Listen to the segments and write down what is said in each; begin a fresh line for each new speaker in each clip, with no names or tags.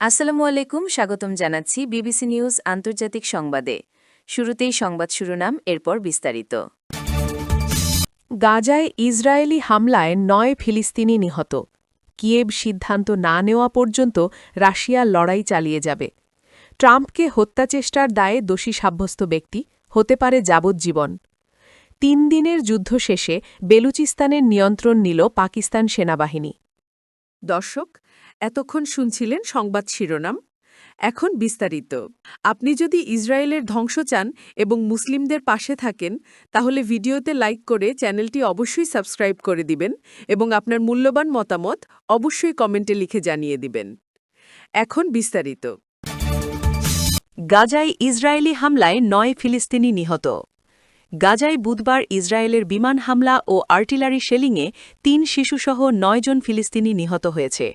আসসালামু আলাইকুম, স্বাগতম জানাচ্ছি বিবিসি নিউজ আন্তর্জাতিক সংবাদে। শুরুতেই সংবাদ শিরোনাম, এরপর বিস্তারিত।
গাজায় ইসরায়েলি হামলায় ৯ ফিলিস্তিনি নিহত। কিয়েভ সিদ্ধান্ত না নেওয়া পর্যন্ত রাশিয়া লড়াই চালিয়ে যাবে। ট্রাম্পকে হত্যাচেষ্টার দায়ে দোষী সাব্যস্ত ব্যক্তি, হতে পারে যাবজ্জীবন। ৩ দিনের যুদ্ধ শেষে বেলুচিস্তানের নিয়ন্ত্রণ নিল পাকিস্তান সেনাবাহিনী।
দর্শক, এতক্ষণ শুনছিলেন সংবাদ শিরোনাম। এখন বিস্তারিত। আপনি যদি ইসরায়েলের ধ্বংস চান এবং মুসলিমদের পাশে থাকেন, তাহলে ভিডিওতে লাইক করে চ্যানেলটি অবশ্যই সাবস্ক্রাইব করে দিবেন এবং আপনার মূল্যবান মতামত অবশ্যই কমেন্টে লিখে জানিয়ে দিবেন। এখন বিস্তারিত।
গাজায় ইসরায়েলি হামলায় ৯ ফিলিস্তিনি নিহত। গাজায় বুধবার ইসরায়েলের বিমান হামলা ও আর্টিলারি শেলিংয়ে ৩ শিশুসহ ৯ জন ফিলিস্তিনি নিহত হয়েছে।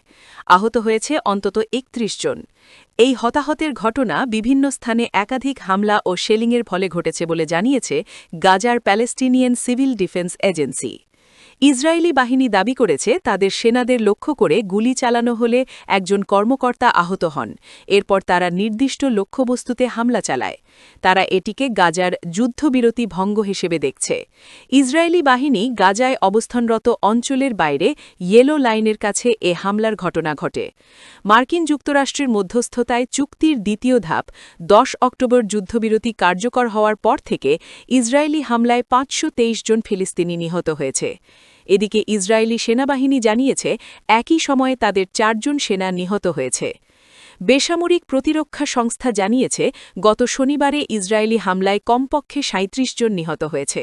আহত হয়েছে অন্তত ৩১ জন। এই হতাহতের ঘটনা বিভিন্ন স্থানে একাধিক হামলা ও শেলিংয়ের ফলে ঘটেছে বলে জানিয়েছে গাজার Palestinian civil defence agency. Israeli বাহিনী দাবি করেছে তাদের সেনাদের লক্ষ্য করে গুলি চালানো হলে একজন কর্মকর্তা আহত হন। এরপর তারা নির্দিষ্ট লক্ষ্যবস্তুতে হামলা চালায়। তারা এটিকে গাজার যুদ্ধবিরতি ভঙ্গ হিসেবে দেখছে। ইসরায়েলি বাহিনী গাজায় অবস্থানরত অঞ্চলের বাইরে ইয়েলো লাইনের কাছে এ হামলার ঘটনা ঘটে। মার্কিন যুক্তরাষ্ট্রের মধ্যস্থতায় চুক্তির দ্বিতীয় ধাপ ১০ অক্টোবর যুদ্ধবিরতি কার্যকর হওয়ার পর থেকে ইসরায়েলি হামলায় ৫২৩ জন ফিলিস্তিনি নিহত হয়েছে। এদিকে ইসরায়েলি সেনাবাহিনী জানিয়েছে একই সময়ে তাদের ৪ জন সেনা নিহত হয়েছে। বেসামরিক প্রতিরক্ষা সংস্থা জানিয়েছে গত শনিবারে ইসরায়েলি হামলায় কমপক্ষে ৩৭ জন নিহত হয়েছে।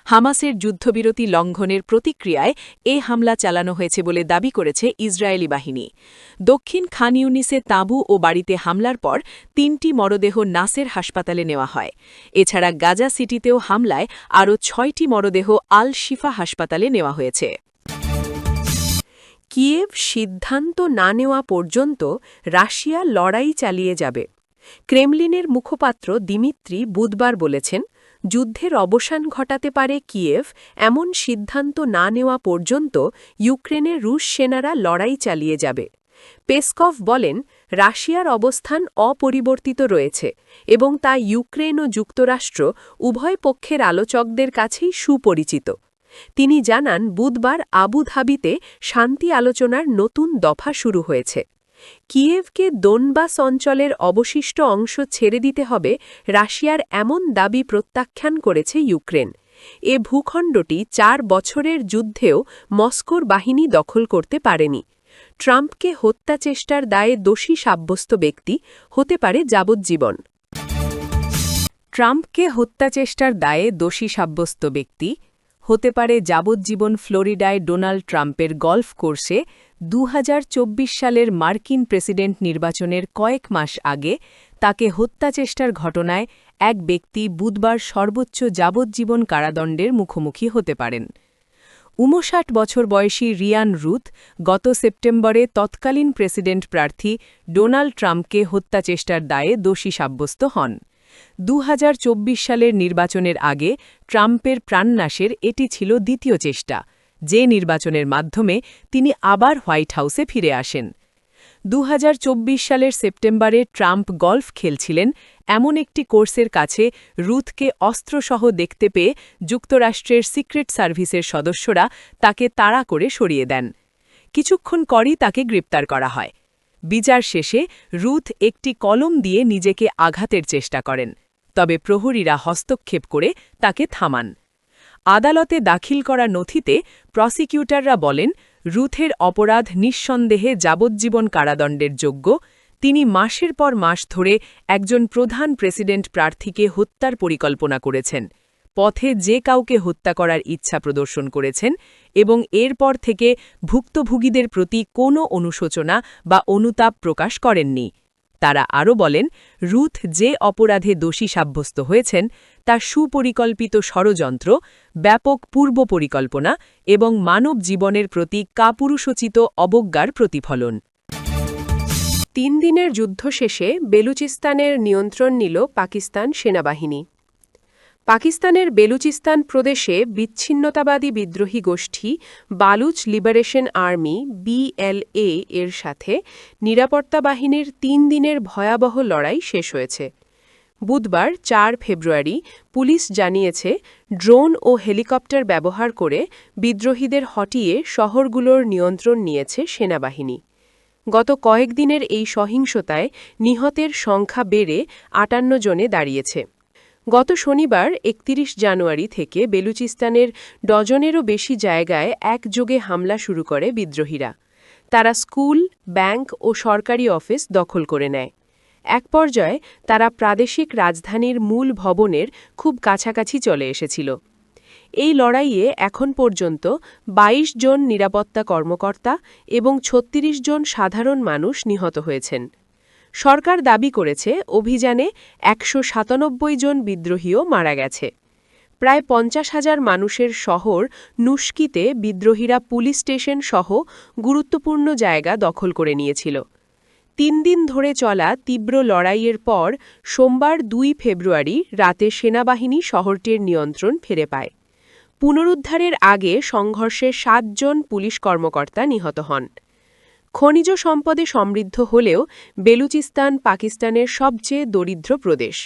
হামাসের যুদ্ধবিরতি লঙ্ঘনের প্রতিক্রিয়ায় এ হামলা চালানো হয়েছে বলে দাবি করেছে ইসরায়েলি বাহিনী। দক্ষিণ খান ইউনিসে তাঁবু ও বাড়িতে হামলার পর ৩টি মরদেহ নাসের হাসপাতালে নেওয়া হয়। এছাড়া গাজা সিটিতেও হামলায় আরও ৬টি মরদেহ আল শিফা হাসপাতালে নেওয়া হয়েছে। কিয়েভ সিদ্ধান্ত না নেওয়া পর্যন্ত রাশিয়া লড়াই চালিয়ে যাবে। ক্রেমলিনের মুখপাত্র দিমিত্রি বুধবার বলেছেন, যুদ্ধের অবসান ঘটাতে পারে কিয়েভ এমন সিদ্ধান্ত না নেওয়া পর্যন্ত ইউক্রেনের রুশ সেনারা লড়াই চালিয়ে যাবে। পেসকভ বলেন, রাশিয়ার অবস্থান অপরিবর্তিত রয়েছে এবং তা ইউক্রেন ও যুক্তরাষ্ট্র উভয় পক্ষের আলোচকদের কাছেই সুপরিচিত। তিনি জানান, বুধবার আবুধাবিতে শান্তি আলোচনার নতুন দফা শুরু হয়েছে। কিয়েভকে দোনবাস অঞ্চলের অবশিষ্ট অংশ ছেড়ে দিতে হবে রাশিয়ার এমন দাবি প্রত্যাখ্যান করেছে ইউক্রেন। এ ভূখণ্ডটি ৪ বছরের যুদ্ধেও মস্কোর বাহিনী দখল করতে পারেনি। ট্রাম্পকে হত্যাচেষ্টার দায়ে দোষী সাব্যস্ত ব্যক্তি, হতে পারে যাবজ্জীবন। ট্রাম্পকে হত্যাচেষ্টার দায়ে দোষী সাব্যস্ত ব্যক্তি, হতে পারে যাবজ্জীবন। ফ্লোরিডায় ডোনাল্ড ট্রাম্পের গল্ফ কোর্সে ২০২৪ সালের মার্কিন প্রেসিডেন্ট নির্বাচনের কয়েক মাস আগে তাকে হত্যাচেষ্টার ঘটনায় এক ব্যক্তি বুধবার সর্বোচ্চ যাবজ্জীবন কারাদণ্ডের মুখোমুখি হতে পারেন। ৫৯ বছর বয়সী রিয়ান রুথ গত সেপ্টেম্বরে তৎকালীন প্রেসিডেন্ট প্রার্থী ডোনাল্ড ট্রাম্পকে হত্যাচেষ্টার দায়ে দোষী সাব্যস্ত হন। ২০২৪ সালের নির্বাচনের আগে ট্রাম্পের প্রাণনাশের এটি ছিল দ্বিতীয় চেষ্টা, যে নির্বাচনের মাধ্যমে তিনি আবার হোয়াইট হাউসে ফিরে আসেন। ২০২৪ সালের সেপ্টেম্বরে ট্রাম্প গল্ফ খেলছিলেন এমন একটি কোর্সের কাছে রুথকে অস্ত্রসহ দেখতে পেয়ে যুক্তরাষ্ট্রের সিক্রেট সার্ভিসের সদস্যরা তাকে তাড়া করে সরিয়ে দেন। কিছুক্ষণ পরই তাকে গ্রেপ্তার করা হয়। বিচার শেষে রুথ একটি কলম দিয়ে নিজেকে আঘাতের চেষ্টা করেন, তবে প্রহরীরা হস্তক্ষেপ করে তাকে থামান। আদালতে দাখিল করা নথিতে প্রসিকিউটররা বলেন, রুথের অপরাধ নিঃসন্দেহে যাবজ্জীবন কারাদণ্ডের যোগ্য। তিনি মাসের পর মাস ধরে একজন প্রধান প্রেসিডেন্ট প্রার্থীকে হত্যার পরিকল্পনা করেছেন, পথে যে কাউকে হত্যা করার ইচ্ছা প্রদর্শন করেছেন এবং এরপর থেকে ভুক্তভোগীদের প্রতি কোনো অনুশোচনা বা অনুতাপ প্রকাশ করেননি। তারা আরও বলেন, রুথ যে অপরাধে দোষী সাব্যস্ত হয়েছেন তা সুপরিকল্পিত ষড়যন্ত্র, ব্যাপক পূর্ব পরিকল্পনা এবং মানব জীবনের প্রতি কাপুরুষোচিত অবজ্ঞার প্রতিফলন। ৩ দিনের যুদ্ধ শেষে বেলুচিস্তানের নিয়ন্ত্রণ নিল পাকিস্তান সেনাবাহিনী। পাকিস্তানের বেলুচিস্তান প্রদেশে বিচ্ছিন্নতাবাদী বিদ্রোহী গোষ্ঠী বালুচ লিবারেশন আর্মি BLA এর সাথে নিরাপত্তা বাহিনীর ৩ দিনের ভয়াবহ লড়াই শেষ হয়েছে। বুধবার ৪ ফেব্রুয়ারি পুলিশ জানিয়েছে ড্রোন ও হেলিকপ্টার ব্যবহার করে বিদ্রোহীদের হটিয়ে শহরগুলোর নিয়ন্ত্রণ নিয়েছে সেনাবাহিনী। গত কয়েকদিনের এই সহিংসতায় নিহতের সংখ্যা বেড়ে ৫৮ জনে দাঁড়িয়েছে। গত শনিবার ৩১ জানুয়ারি থেকে বেলুচিস্তানের ডজনেরও বেশি জায়গায় একযোগে হামলা শুরু করে বিদ্রোহীরা। তারা স্কুল, ব্যাংক ও সরকারি অফিস দখল করে নেয়। এক পর্যায়ে তারা প্রাদেশিক রাজধানীর মূল ভবনের খুব কাছাকাছি চলে এসেছিল। এই লড়াইয়ে এখন পর্যন্ত ২২ জন নিরাপত্তা কর্মকর্তা এবং ৩৬ জন সাধারণ মানুষ নিহত হয়েছেন। সরকার দাবি করেছে অভিযানে ১৯৭ জন বিদ্রোহীও মারা গেছে। প্রায় ৫০,০০০ মানুষের শহর নুশকিতে বিদ্রোহীরা পুলিশ স্টেশন সহ গুরুত্বপূর্ণ জায়গা দখল করে নিয়েছিল। ৩ দিন ধরে চলা তীব্র লড়াইয়ের পর সোমবার ২ ফেব্রুয়ারি রাতে সেনাবাহিনী শহরটির নিয়ন্ত্রণ ফিরে পায়। পুনরুদ্ধারের আগে সংঘর্ষে ৭ জন পুলিশ কর্মকর্তা নিহত হন। খনিজ সম্পদে সমৃদ্ধ হলেও বেলুচিস্তান পাকিস্তানের সবচেয়ে দরিদ্র প্রদেশ।